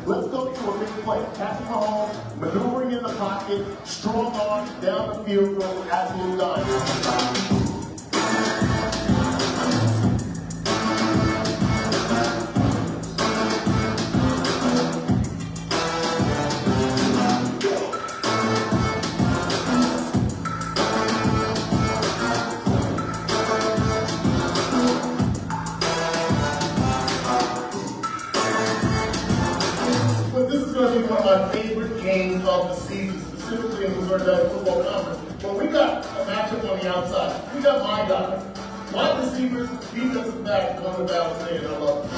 Let's go to a big play. Patrick Mahomes, maneuvering in the pocket, strong arms down the field goal, absolute dime. One of my favorite games of the season, specifically in the Missouri Valley Football Conference. But we got a matchup on the outside. We got my guys. Wide receivers, defensive backs, going to battle today, and I love it.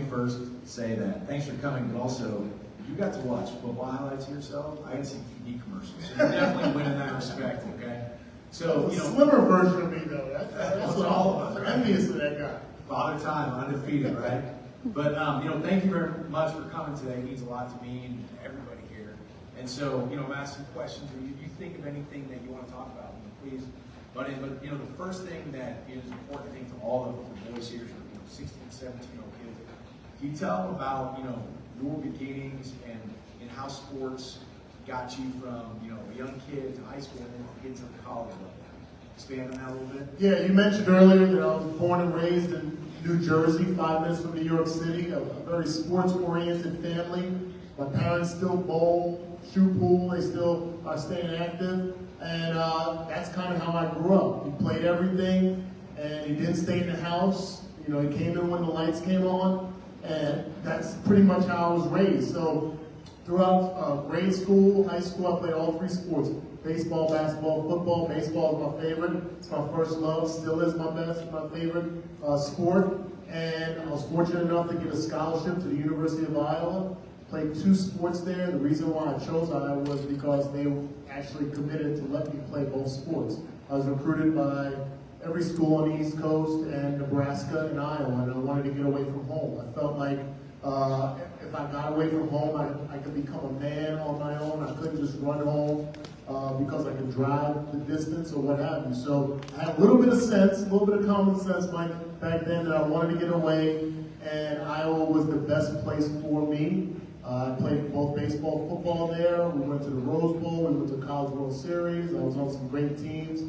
First, say that thanks for coming, but also you got to watch football highlights yourself. I got to see TV commercials, so you definitely win in that respect. Okay, so you know, slimmer version of me though. That's what all of us are envious of that guy. Father Time, undefeated, right? But you know, thank you very much for coming today. It means a lot to me and everybody here. And so, you know, I'm asking questions. Or you think of anything that you want to talk about, please. But you know, the first thing that is important, I think, to all of the boys here, 16, 17-year-old kids. Can you tell them about, you know, your beginnings and how sports got you from, you know, a young kid to high school and then get to the college level? Expand on that a little bit. Yeah, you mentioned earlier that I was born and raised in New Jersey, 5 minutes from New York City, a very sports-oriented family. My parents still bowl, shoot pool, they still are staying active, and that's kind of how I grew up. He played everything, and he didn't stay in the house. You know, he came in when the lights came on. And that's pretty much how I was raised. So throughout grade school, high school, I played all 3 sports. Baseball, basketball, football. Baseball is my favorite. It's my first love, still is my favorite sport. And I was fortunate enough to get a scholarship to the University of Iowa. Played 2 sports there. The reason why I chose Iowa was because they actually committed to let me play both sports. I was recruited by every school on the East Coast and Nebraska and Iowa, and I wanted to get away from home. I felt like if I got away from home, I could become a man on my own. I couldn't just run home because I could drive the distance or what have you. So I had a little bit of sense, a little bit of common sense, Mike, back then that I wanted to get away, and Iowa was the best place for me. I played both baseball and football there. We went to the Rose Bowl. We went to College World Series. I was on some great teams.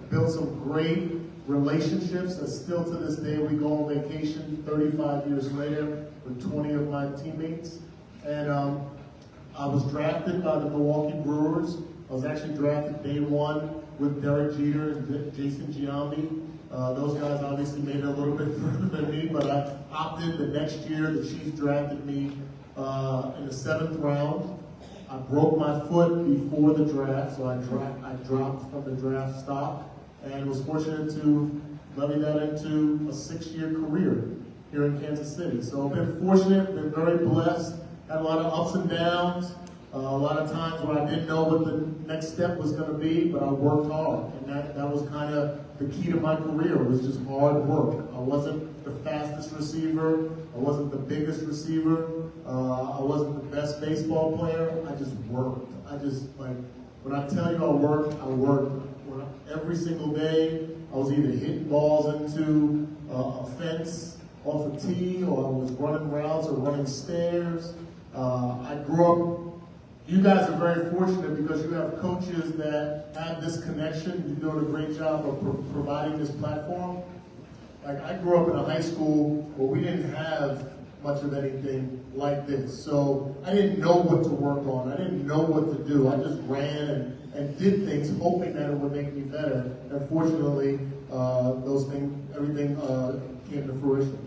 Built some great relationships that still to this day we go on vacation 35 years later with 20 of my teammates. And I was drafted by the Milwaukee Brewers. I was actually drafted day 1 with Derek Jeter and Jason Giambi. Those guys obviously made it a little bit further than me, but I opted the next year. The Chiefs drafted me in the 7th round. I broke my foot before the draft, so I dropped from the draft stock, and was fortunate to levy that into a 6-year career here in Kansas City. So I've been fortunate, been very blessed, had a lot of ups and downs, a lot of times where I didn't know what the next step was going to be, but I worked hard, and that was kind of the key to my career, was just hard work. I wasn't the fastest receiver, I wasn't the biggest receiver, I wasn't the best baseball player. I just worked. I just, like, when I tell you I worked, I worked. Every single day, I was either hitting balls into a fence off a tee, or I was running routes or running stairs. I grew up, you guys are very fortunate because you have coaches that have this connection. You're doing a great job of providing this platform. Like, I grew up in a high school where we didn't have much of anything like this. So I didn't know what to work on. I didn't know what to do. I just ran and did things hoping that it would make me better. And fortunately, everything came to fruition.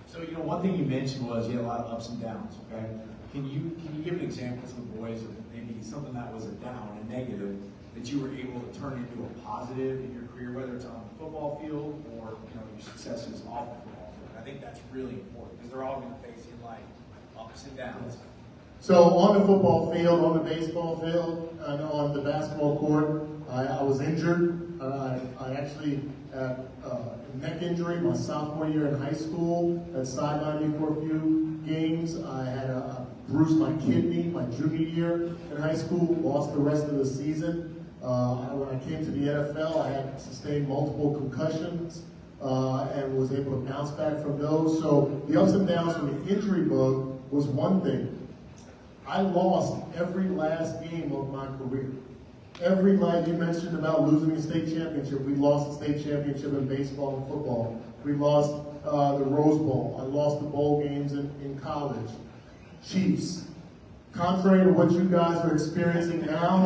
So, you know, one thing you mentioned was you had a lot of ups and downs, okay? Can you give an example to the boys of maybe something that was a down, a negative, that you were able to turn into a positive in your career, whether it's on the football field or, you know, your successes off the football field? I think that's really important because they're all going to face in life ups and downs. So on the football field, on the baseball field, and on the basketball court, I was injured. I actually had a neck injury my sophomore year in high school, that sidelined me for a few games. I had bruised my kidney my junior year in high school, lost the rest of the season. When I came to the NFL, I had sustained multiple concussions and was able to bounce back from those. So the ups and downs from the injury bug was one thing. I lost every last game of my career. Every last, you mentioned about losing a state championship. We lost the state championship in baseball and football. We lost the Rose Bowl. I lost the bowl games in college. Chiefs. Contrary to what you guys are experiencing now,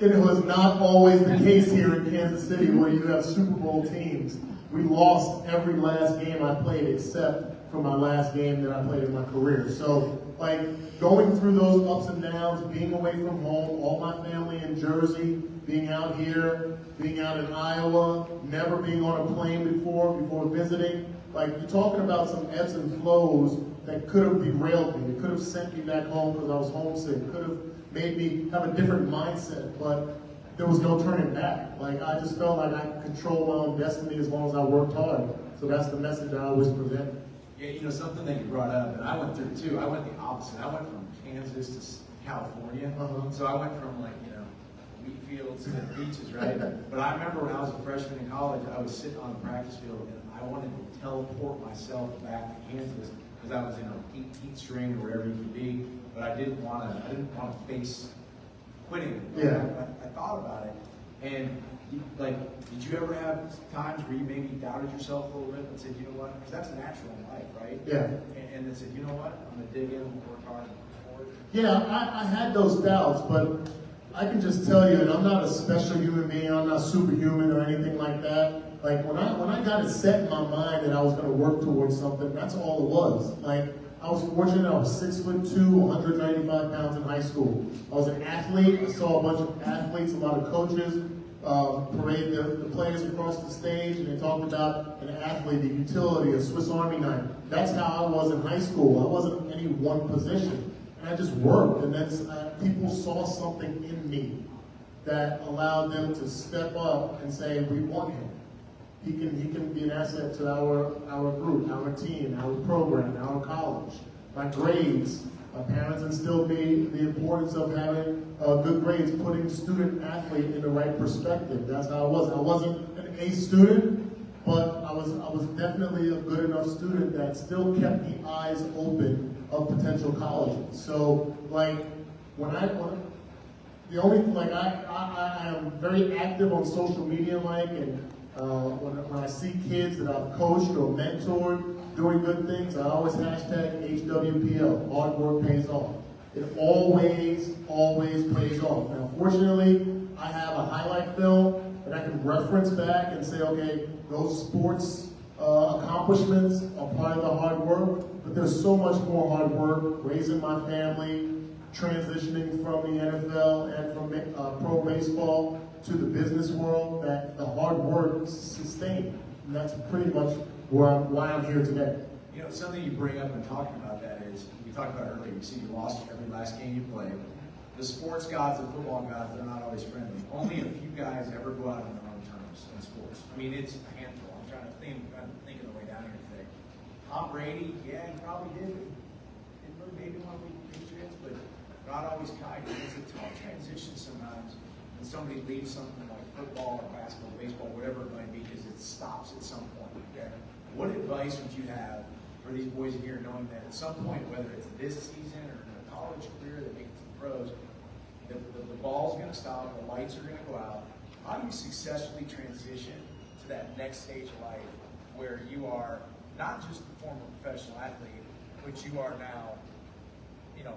it was not always the case here in Kansas City where you have Super Bowl teams. We lost every last game I played except for my last game that I played in my career. So, like, going through those ups and downs, being away from home, all my family in Jersey, being out here, being out in Iowa, never being on a plane before visiting, like, you're talking about some ebbs and flows that could have derailed me. It could have sent me back home because I was homesick. It could have made me have a different mindset, but there was no turning back. Like, I just felt like I could control my own destiny as long as I worked hard. So that's the message I always present. Yeah, you know, something that you brought up, and I went through too, I went the opposite. I went from Kansas to California. So I went from, like, you know, wheat fields to beaches, right? But I remember when I was a freshman in college, I was sitting on the practice field and I wanted to teleport myself back to Kansas because I was in a 18th string or wherever you could be, but I didn't want to face quitting. Yeah. I thought about it, and like, did you ever have times where you maybe doubted yourself a little bit and said, you know what, because that's natural in life, right? Yeah. And then said, you know what, I'm going to dig in and work hard and move forward. Yeah, I had those doubts, but I can just tell you, and I'm not a special human being, I'm not superhuman or anything like that. Like, when I got it set in my mind that I was going to work towards something, that's all it was. Like, I was fortunate, I was 6'2", 195 pounds in high school. I was an athlete, I saw a bunch of athletes, a lot of coaches, parade the players across the stage, and they talked about an athlete, a utility, a Swiss Army knife. That's how I was in high school. I wasn't in any one position. And I just worked, and then people saw something in me that allowed them to step up and say, we want him. He can be an asset to our group, our team, our program, our college. My grades, my parents instilled me the importance of having good grades, putting student athlete in the right perspective. That's how I was. I wasn't an A student, but I was definitely a good enough student that still kept the eyes open of potential colleges. So, like, I am very active on social media, Mike, and when I see kids that I've coached or mentored doing good things, I always hashtag HWPL, hard work pays off. It always pays off. Now, fortunately, I have a highlight film that I can reference back and say, okay, those sports accomplishments are part of the hard work, but there's so much more hard work, raising my family, transitioning from the NFL and from pro baseball to the business world, that the hard work sustained. And that's pretty much why I'm here today. You know, something you bring up in talking about that is, we talked about earlier, you see you lost every last game you played. The sports gods, the football gods, they're not always friendly. Only a few guys ever go out on their own terms in sports. I mean, it's a handful. I'm trying to think of the way down here today. Tom Brady, yeah, he probably did. Didn't really maybe want to lead the Patriots, but not always kind. It's a tough transition sometimes when somebody leaves something like football or basketball, baseball, whatever it might be, because it stops at some point. Okay? What advice would you have for these boys in here, knowing that at some point, whether it's this season or in a college career that makes it to the pros, the ball's going to stop, the lights are going to go out. How do you successfully transition to that next stage of life where you are not just a former professional athlete, but you are now, you know,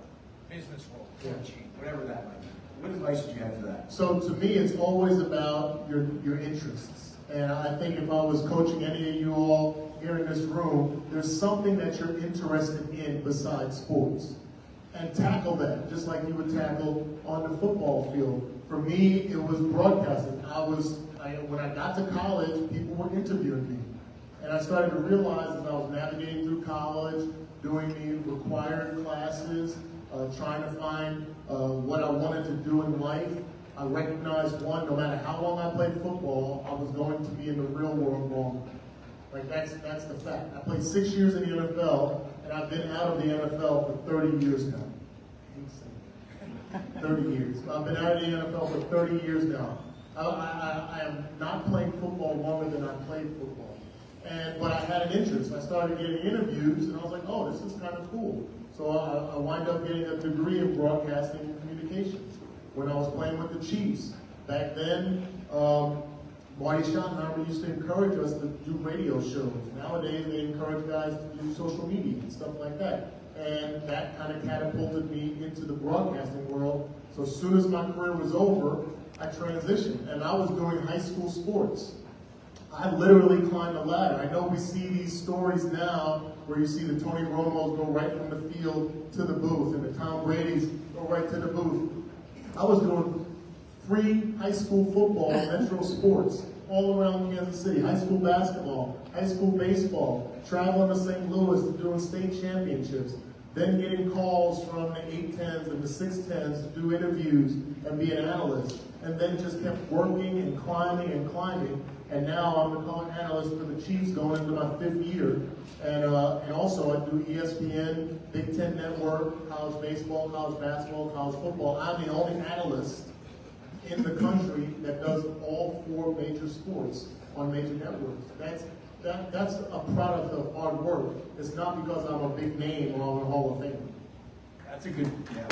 business world, coaching, whatever that might be? What advice would you have for that? So to me, it's always about your interests. And I think if I was coaching any of you all here in this room, there's something that you're interested in besides sports. And tackle that, just like you would tackle on the football field. For me, it was broadcasting. When I got to college, people were interviewing me. And I started to realize as I was navigating through college, doing the required classes, trying to find what I wanted to do in life, I recognized one, no matter how long I played football, I was going to be in the real world longer. Like that's the fact. I played 6 years in the NFL, and I've been out of the NFL for 30 years now. 30 years. I've been out of the NFL for 30 years now. I am not playing football longer than I played football. But I had an interest. I started getting interviews, and I was like, oh, this is kind of cool. So I wound up getting a degree in broadcasting and communications when I was playing with the Chiefs. Back then, Marty Schottenheimer used to encourage us to do radio shows. Nowadays, they encourage guys to do social media and stuff like that. And that kind of catapulted me into the broadcasting world. So as soon as my career was over, I transitioned. And I was doing high school sports. I literally climbed a ladder. I know we see these stories now where you see the Tony Romos go right from the field to the booth and the Tom Brady's go right to the booth. I was doing free high school football, Metro Sports, all around Kansas City, high school basketball, high school baseball, traveling to St. Louis to doing state championships, then getting calls from the 810s and the 610s to do interviews and be an analyst, and then just kept working and climbing and climbing, and now I'm the analyst for the Chiefs going into my 5th year, and also I do ESPN, Big Ten Network, college baseball, college basketball, college football. I'm the only analyst in the country that does all 4 major sports on major networks. That's a product of hard work. It's not because I'm a big name or I'm a Hall of Fame. That's a good, yeah.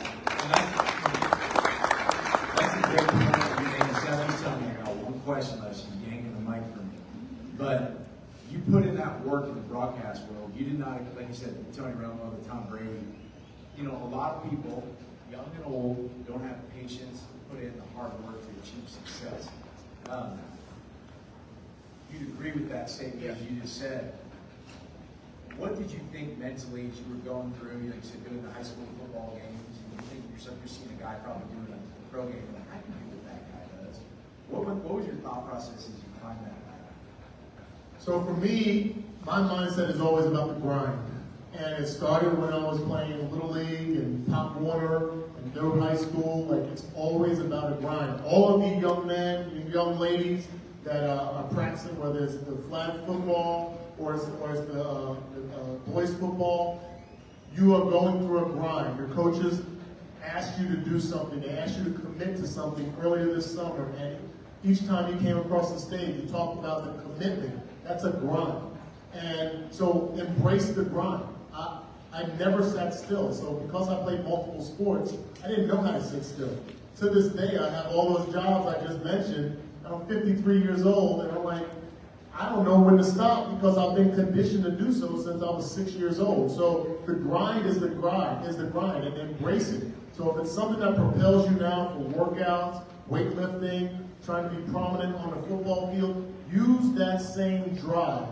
That's a great point. You made 70 something. I got one question left. She's yanking the mic from me. But you put in that work in the broadcast world. You did not, like you said, Tony Romo, the Tom Brady. You know, a lot of people, young and old, don't have the patience to put in the hard work to achieve success. You'd agree with that statement, as you just said. What did you think mentally as you were going through, like you said, doing the high school football games? You think yourself, you're seeing a guy probably doing a pro game, like, I can do what that guy does. What was your thought process as you climbed that ladder? So for me, my mindset is always about the grind. And it started when I was playing Little League and Pop Warner and Durham High School. Like, it's always about a grind. All of you young men and young ladies that are practicing, whether it's the flag football or it's the boys football, you are going through a grind. Your coaches asked you to do something. They asked you to commit to something earlier this summer. And each time you came across the stage, you talked about the commitment. That's a grind. And so embrace the grind. I never sat still. So because I played multiple sports, I didn't know how to sit still. To this day, I have all those jobs I just mentioned. I'm 53 years old, and I'm like, I don't know when to stop because I've been conditioned to do so since I was 6 years old. So the grind is the grind, and embrace it. So if it's something that propels you now for workouts, weightlifting, trying to be prominent on the football field, use that same drive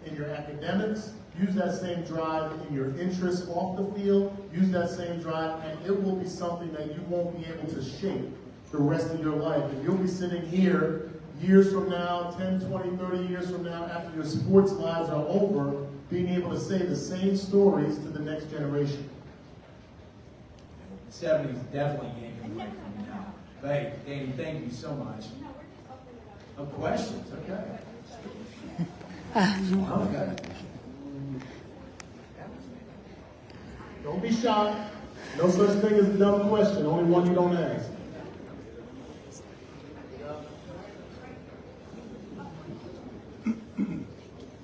in your academics, use that same drive in your interests off the field, use that same drive, and it will be something that you won't be able to shake the rest of your life. And you'll be sitting here years from now, 10, 20, 30 years from now, after your sports lives are over, being able to say the same stories to the next generation. 70's definitely yanking the mic from me now. But hey, Danny, thank you so much. No questions, okay. Okay. Don't be shy. No such thing as a dumb question, only one you don't ask.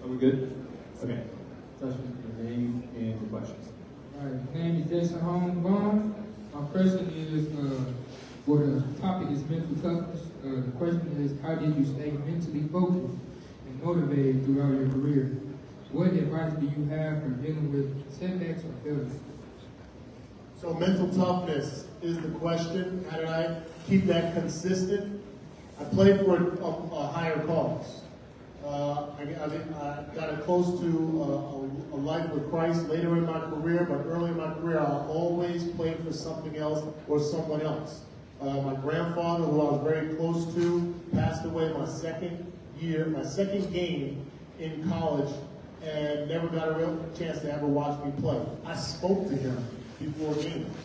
Are we good? Okay. Touch with your name and the question. All right, my name is Jason Vaughn. My question is, for the topic is mental toughness. The question is, how did you stay mentally focused and motivated throughout your career? What advice do you have for dealing with setbacks or failures? So mental toughness is the question. How did I keep that consistent? I played for a higher cause. I got close to a life with Christ later in my career, but early in my career, I always played for something else or someone else. My grandfather, who I was very close to, passed away my second game in college, and never got a real chance to ever watch me play. I spoke to him before games.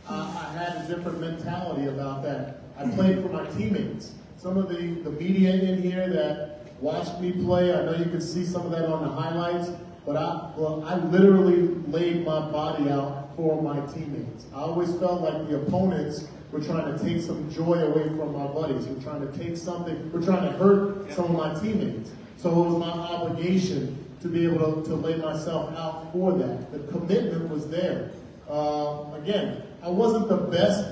I had a different mentality about that. I played for my teammates. Some of the media in here that watched me play, I know you can see some of that on the highlights, but I literally laid my body out for my teammates. I always felt like the opponents were trying to take some joy away from my buddies. We're trying to take something, we're trying to hurt some of my teammates. So it was my obligation to be able to lay myself out for that. The commitment was there. Again, I wasn't the best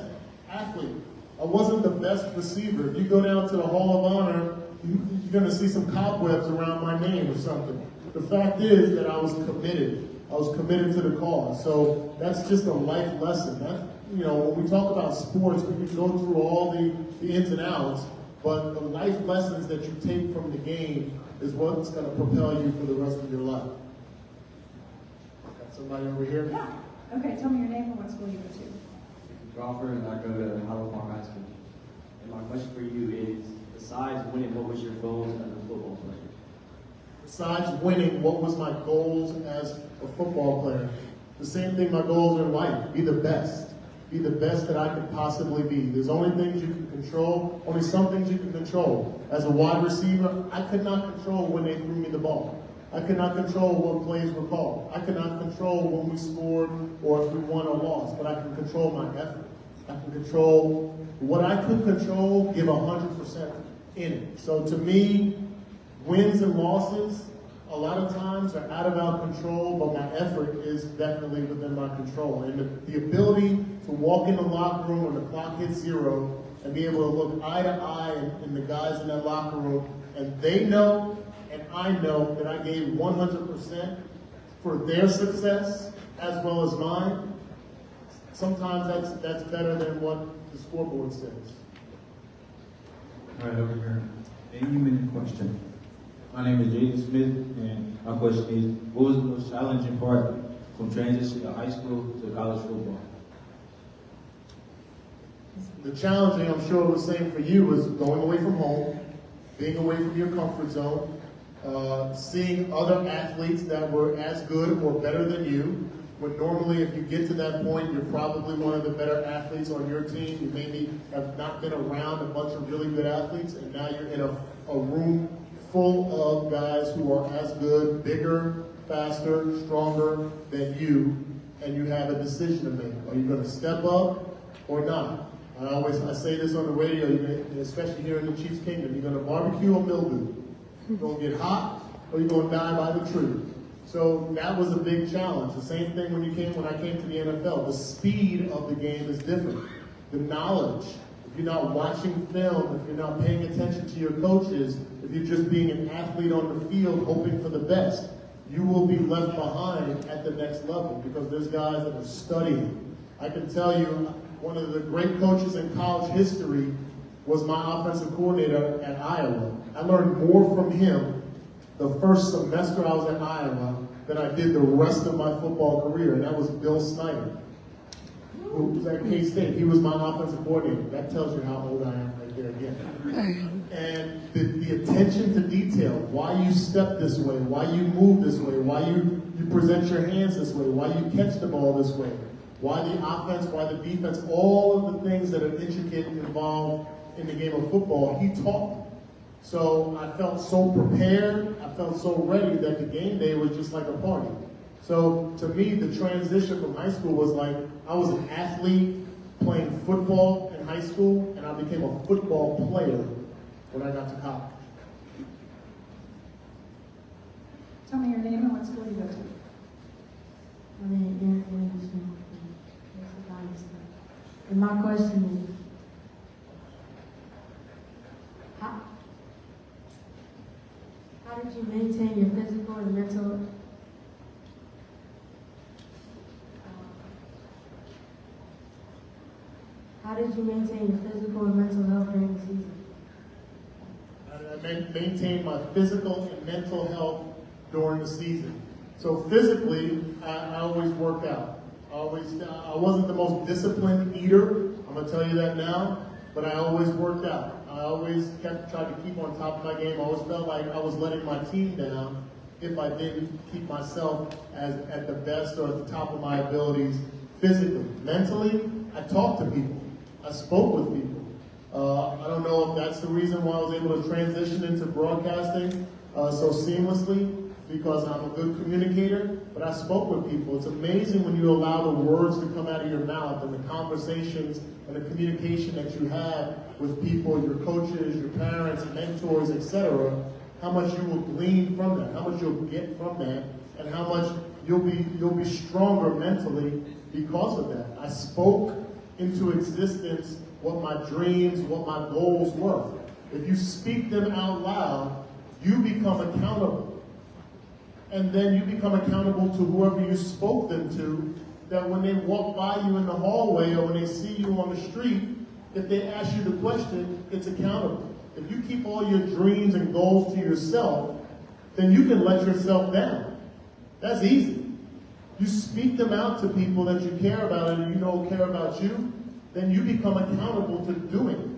athlete. I wasn't the best receiver. If you go down to the Hall of Honor, you're going to see some cobwebs around my name or something. The fact is that I was committed. I was committed to the cause. So that's just a life lesson. That, you know, when we talk about sports, we can go through all the ins and outs, but the life lessons that you take from the game is what's going to propel you for the rest of your life. Got somebody over here? Yeah. Okay, tell me your name and what school you go to. Crawford, and I go to Howard Park High School. And my question for you is, besides winning, what was your goals as a football player? Besides winning, what was my goals as a football player? The same thing my goals are in life. Be the best. Be the best that I could possibly be. There's only things you can control, only some things you can control. As a wide receiver, I could not control when they threw me the ball. I could not control what plays were called. I could not control when we scored or if we won or lost, but I can control my effort. I can control what I could control, give 100% in it. So to me, wins and losses, a lot of times are out of our control, but my effort is definitely within my control. And the ability to walk in the locker room when the clock hits 0 and be able to look eye to eye in the guys in that locker room, and they know and I know that I gave 100% for their success as well as mine. Sometimes that's better than what the scoreboard says. All right, over here. A human question. My name is Jaden Smith, and my question is, what was the most challenging part from transition to high school to college football? The challenging, I'm sure it was the same for you, was going away from home, being away from your comfort zone, seeing other athletes that were as good or better than you, when normally if you get to that point, you're probably one of the better athletes on your team. You maybe have not been around a bunch of really good athletes, and now you're in a room full of guys who are as good, bigger, faster, stronger than you, and you have a decision to make. Are you going to step up or not? I say this on the radio, especially here in the Chiefs Kingdom, you're going to barbecue or mildew. You're going to get hot or you're going to die by the tree. So that was a big challenge. The same thing when I came to the NFL. The speed of the game is different. The knowledge. If you're not watching film, if you're not paying attention to your coaches, if you're just being an athlete on the field hoping for the best, you will be left behind at the next level because there's guys that are studying. I can tell you, one of the great coaches in college history was my offensive coordinator at Iowa. I learned more from him the first semester I was at Iowa than I did the rest of my football career, and that was Bill Snyder, who was at K-State. He was my offensive coordinator. That tells you how old I am right there again. And the attention to detail, why you step this way, why you move this way, why you present your hands this way, why you catch the ball this way, why the offense, why the defense, all of the things that are intricate and involved in the game of football, he taught me. So I felt so prepared, I felt so ready that the game day was just like a party. So to me, the transition from high school was like, I was an athlete playing football in high school, and I became a football player when I got to college. Tell me your name and what school you go to. My name is Danan Hughes. And my question is, how did you maintain your physical and mental how did you maintain your physical and mental health during the season? I maintained my physical and mental health during the season. So physically, I always worked out. I wasn't the most disciplined eater, I'm going to tell you that now, but I always worked out. I always tried to keep on top of my game. I always felt like I was letting my team down if I didn't keep myself at the best or at the top of my abilities physically. Mentally, I talked to people. I spoke with people. I don't know if that's the reason why I was able to transition into broadcasting so seamlessly, because I'm a good communicator, but I spoke with people. It's amazing when you allow the words to come out of your mouth and the conversations and the communication that you have with people, your coaches, your parents, mentors, etc., how much you will glean from that, how much you'll get from that, and how much you'll be stronger mentally because of that. I spoke into existence what my dreams, what my goals were. If you speak them out loud, you become accountable. And then you become accountable to whoever you spoke them to, that when they walk by you in the hallway or when they see you on the street, if they ask you the question, it's accountable. If you keep all your dreams and goals to yourself, then you can let yourself down. That's easy. You speak them out to people that you care about and you know care about you, then you become accountable to doing it.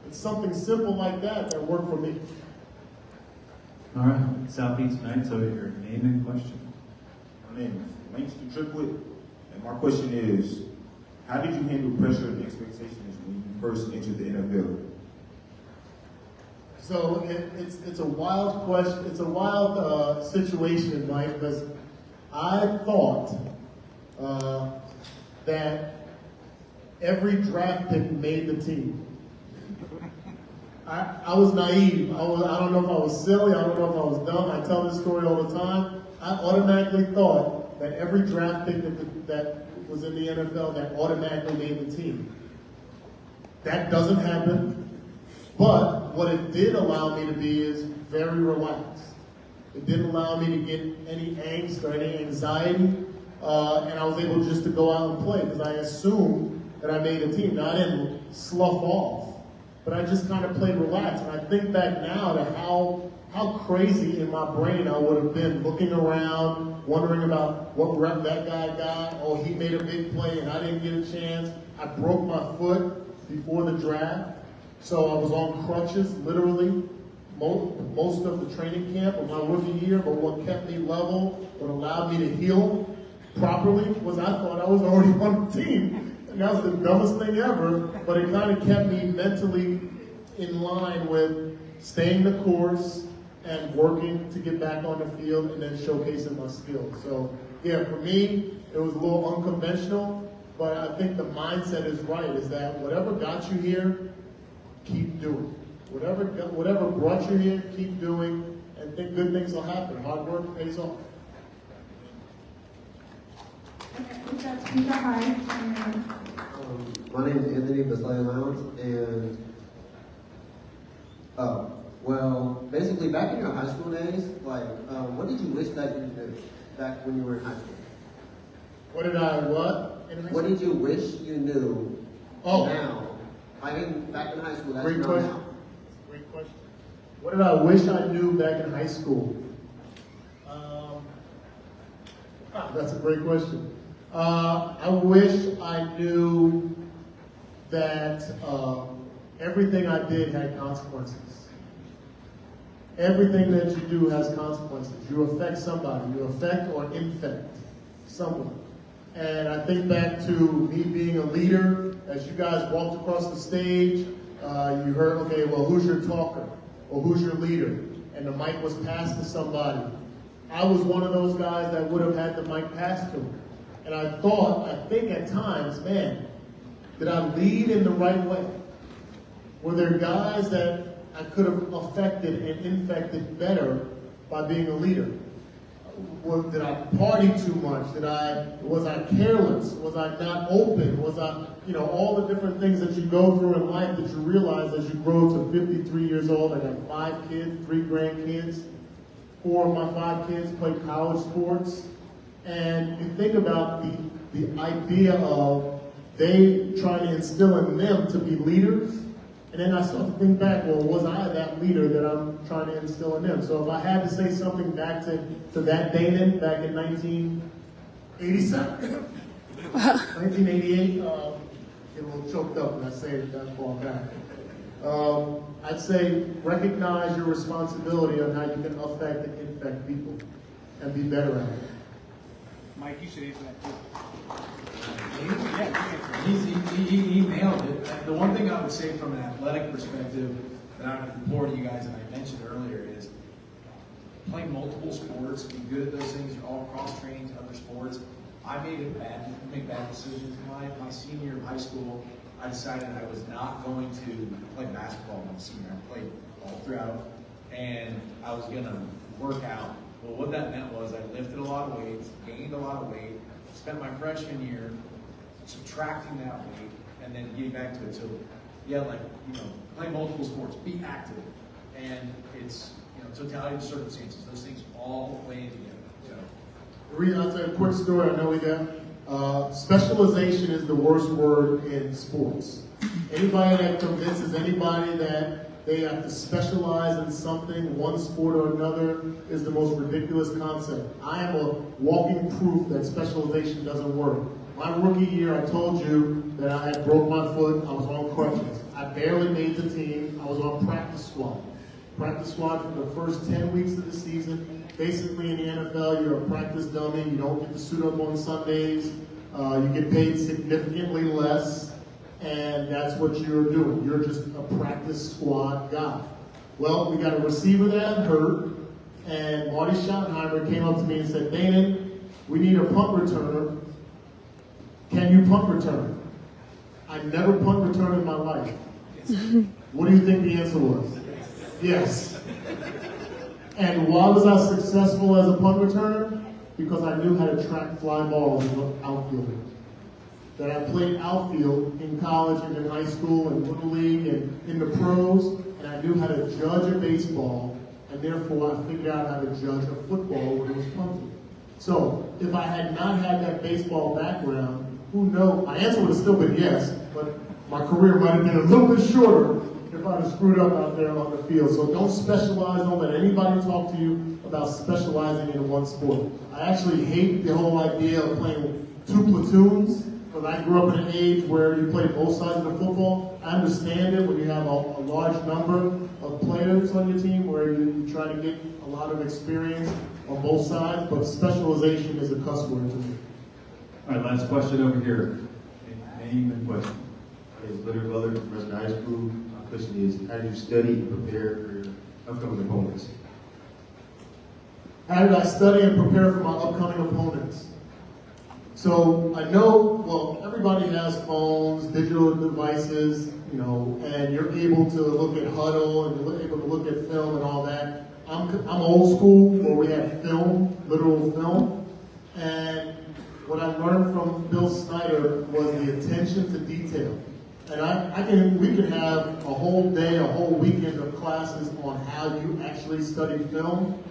It's something simple like that that worked for me. All right, Southeast Knights over here. Name and question. My name is Langston Triplett, and my question is, how did you handle pressure and expectations when you first entered the NFL? So it's a wild question. It's a wild situation, Mike, because I thought that every draft pick made the team. I was naive. I don't know if I was silly. I don't know if I was dumb. I tell this story all the time. I automatically thought that every draft pick that was in the NFL that automatically made the team. That doesn't happen. But what it did allow me to be is very relaxed. It didn't allow me to get any angst or any anxiety. And I was able just to go out and play because I assumed that I made a team. Now, I didn't slough off, but I just kind of played relaxed. And I think back now to how crazy in my brain I would have been looking around, wondering about what rep that guy got. Oh, he made a big play and I didn't get a chance. I broke my foot before the draft. So I was on crutches, literally, most of the training camp of my rookie year, but what kept me level, what allowed me to heal properly, was I thought I was already on the team. And that was the dumbest thing ever, but it kind of kept me mentally in line with staying the course and working to get back on the field and then showcasing my skills. So yeah, for me, it was a little unconventional, but I think the mindset is right, is that whatever got you here, keep doing. Whatever brought you here, keep doing, and think good things will happen. Hard work pays off. Okay, we've got Peter Hyde. My name is Anthony Basley Lowndes, and well, basically back in your high school days, like, what did you wish that you knew back when you were in high school? What did I what? What did you wish you knew now? I mean, back in high school, that's Great not question. now. Great question. What did I wish I knew back in high school? That's a great question. I wish I knew that everything I did had consequences. Everything that you do has consequences. You affect somebody. You affect or infect someone. And I think back to me being a leader. As you guys walked across the stage, you heard, okay, well, who's your talker? Or who's your leader? And the mic was passed to somebody. I was one of those guys that would have had the mic passed to him. And I think at times, man, did I lead in the right way? Were there guys that I could have affected and infected better by being a leader? Did I party too much? Was I careless? Was I not open? Was I, all the different things that you go through in life that you realize as you grow to 53 years old. I got 5 kids, 3 grandkids. 4 of my 5 kids play college sports. And you think about the idea of they trying to instill in them to be leaders. And then I start to think back, well, was I that leader that I'm trying to instill in them? So if I had to say something back to that Danan back in 1987, 1988, get a little choked up when I say it that far back. I'd say recognize your responsibility on how you can affect and infect people and be better at it. Mike, you should answer that too. He nailed it. The one thing I would say from an athletic perspective that I would report to you guys, and I mentioned earlier, is playing multiple sports, be good at those things, all cross-training to other sports. I make bad decisions. My senior year of high school, I decided I was not going to play basketball my senior. I played all throughout, and I was going to work out. Well, what that meant was I lifted a lot of weights, gained a lot of weight, spent my freshman year subtracting that weight, and then getting back to it. So, yeah, play multiple sports, be active, and it's totality of circumstances. Those things all play together. So. I'll tell you a quick story. I know we got specialization is the worst word in sports. Anybody that convinces anybody that they have to specialize in something, one sport or another, is the most ridiculous concept. I am a walking proof that specialization doesn't work. My rookie year, I told you that I had broke my foot. I was on crutches. I barely made the team. I was on practice squad. Practice squad for the first 10 weeks of the season. Basically, in the NFL, you're a practice dummy. You don't get to suit up on Sundays. You get paid significantly less, and that's what you're doing. You're just a practice squad guy. Well, we got a receiver that had hurt, and Marty Schottenheimer came up to me and said, Danan, we need a punt returner. Can you punt return? I never punt returned in my life. What do you think the answer was? Yes. And why was I successful as a punt returner? Because I knew how to track fly balls as an outfielder. That I played outfield in college and in high school and Little League and in the pros, and I knew how to judge a baseball, and therefore I figured out how to judge a football when it was punted. So if I had not had that baseball background, who knows? My answer would have still been yes, but my career might have been a little bit shorter if I'd have screwed up out there on the field. So don't specialize. Don't let anybody talk to you about specializing in one sport. I actually hate the whole idea of playing two platoons, because I grew up in an age where you play both sides of the football. I understand it when you have a large number of players on your team where you try to get a lot of experience on both sides, but specialization is a cuss word to me. All right, last question over here. Name and question. It's Leonard Butler from Preston High School. My question is, how do you study and prepare for your upcoming opponents? How did I study and prepare for my upcoming opponents? So I know, well, everybody has phones, digital devices, and you're able to look at Huddle and you're able to look at film and all that. I'm old school where we have film, literal film, and what I learned from Bill Snyder was the attention to detail. And we can have a whole day, a whole weekend of classes on how you actually study film,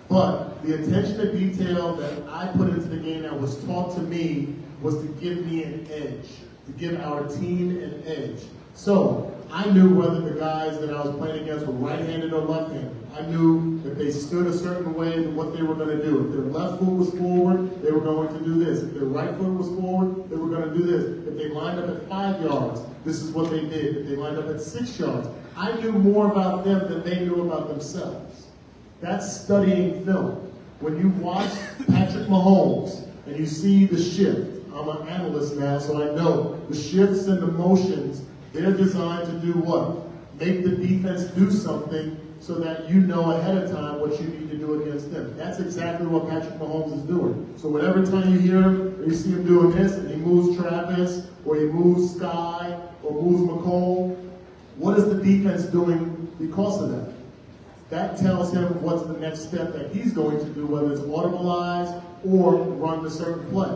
but the attention to detail that I put into the game that was taught to me was to give me an edge, to give our team an edge. So I knew whether the guys that I was playing against were right-handed or left-handed. I knew that they stood a certain way and what they were going to do. If their left foot was forward, they were going to do this. If their right foot was forward, they were going to do this. If they lined up at 5 yards, this is what they did. If they lined up at 6 yards, I knew more about them than they knew about themselves. That's studying film. When you watch Patrick Mahomes and you see the shift, I'm an analyst now, so I know the shifts and the motions, they're designed to do what? Make the defense do something so that you know ahead of time what you need to do against them. That's exactly what Patrick Mahomes is doing. So whenever time you hear him, or you see him doing this, and he moves Travis, or he moves Sky, or moves McCole, what is the defense doing because of that? That tells him what's the next step that he's going to do, whether it's audibilize or run the certain play.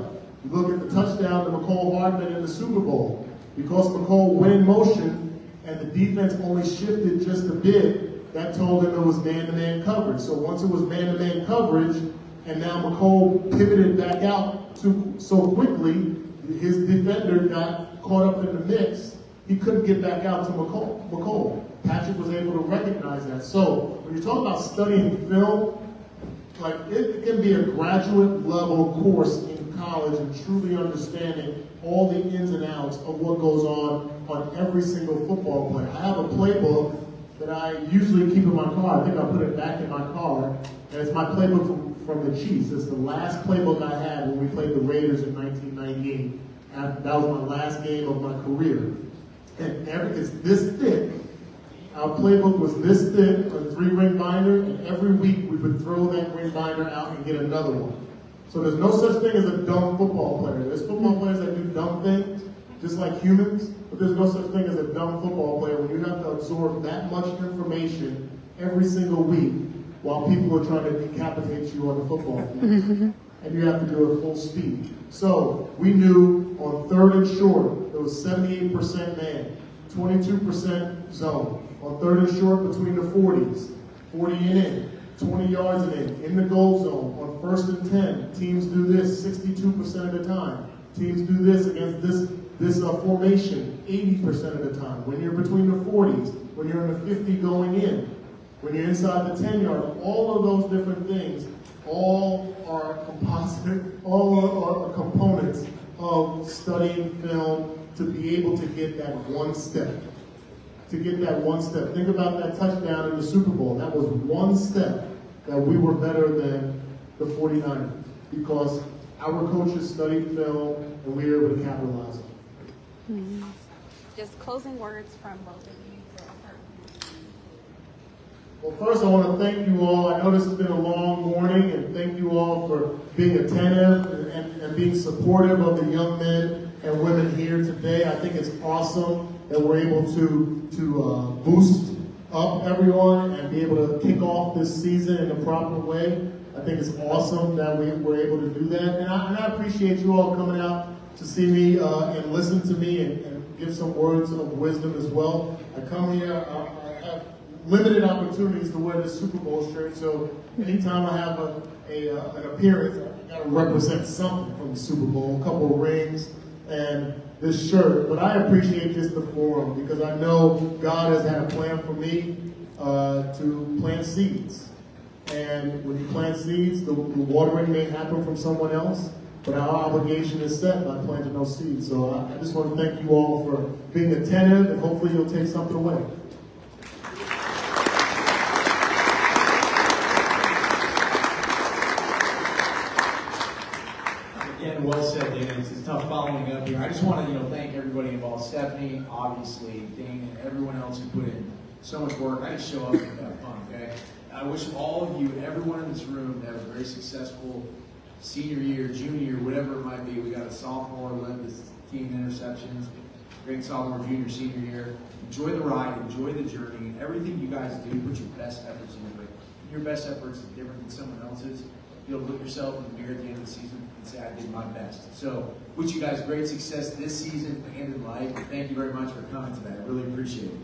You look at the touchdown to McCole Hardman in the Super Bowl. Because McCole went in motion and the defense only shifted just a bit, that told him it was man-to-man coverage. So once it was man-to-man coverage, and now McCole pivoted back out so quickly, his defender got caught up in the mix, he couldn't get back out to McCole. Patrick was able to recognize that. So when you talk about studying film, like it can be a graduate level course in college and truly understanding all the ins and outs of what goes on every single football play. I have a playbook that I usually keep in my car. I think I put it back in my car, and it's my playbook from the Chiefs. It's the last playbook I had when we played the Raiders in 1998. That was my last game of my career. And it's this thick. Our playbook was this thick, a 3-ring binder, and every week we would throw that ring binder out and get another one. So there's no such thing as a dumb football player. There's football players that do dumb things, just like humans, but there's no such thing as a dumb football player when you have to absorb that much information every single week while people are trying to decapitate you on the football field. And you have to do it full speed. So we knew on 3rd and short, there was 78% man, 22% zone. On 3rd and short, between the 40s, 40 and in, 20 yards and in the goal zone. On 1st and 10, teams do this 62% of the time. Teams do this against this formation 80% of the time. When you're between the 40s, when you're in the 50 going in, when you're inside the 10-yard, all of those different things, all are composite, all are components of studying film to be able to get that one step. To get that one step. Think about that touchdown in the Super Bowl. That was one step that we were better than the 49ers because our coaches studied film and we were able to capitalize on it. Mm-hmm. Just closing words from both of you. Well, first I want to thank you all. I know this has been a long morning, and thank you all for being attentive and being supportive of the young men and women here today. I think it's awesome that we're able to boost up everyone and be able to kick off this season in a proper way. I think it's awesome that we were able to do that. And I appreciate you all coming out to see me and listen to me and give some words of wisdom as well. I come here, I have limited opportunities to wear this Super Bowl shirt, so anytime I have an appearance, I got to represent something from the Super Bowl, a couple of rings, and this shirt. But I appreciate just the forum because I know God has had a plan for me to plant seeds. And when you plant seeds, the watering may happen from someone else, but our obligation is set by planting those seeds. So I just want to thank you all for being attentive, and hopefully you'll take something away. Again, well said, Danan. It's tough following up here. I just want to, thank everybody involved. Stephanie, obviously, Danan, everyone else who put in so much work. I just show up and have fun, okay? I wish all of you, everyone in this room, to have a very successful senior year, junior year, whatever it might be. We got a sophomore led this team in interceptions, great sophomore, junior, senior year. Enjoy the ride, enjoy the journey. Everything you guys do, put your best efforts into it. Your best efforts is different than someone else's. You'll look yourself in the mirror at the end of the season and say, I did my best. So, wish you guys great success this season and in life. Thank you very much for coming today. I really appreciate it.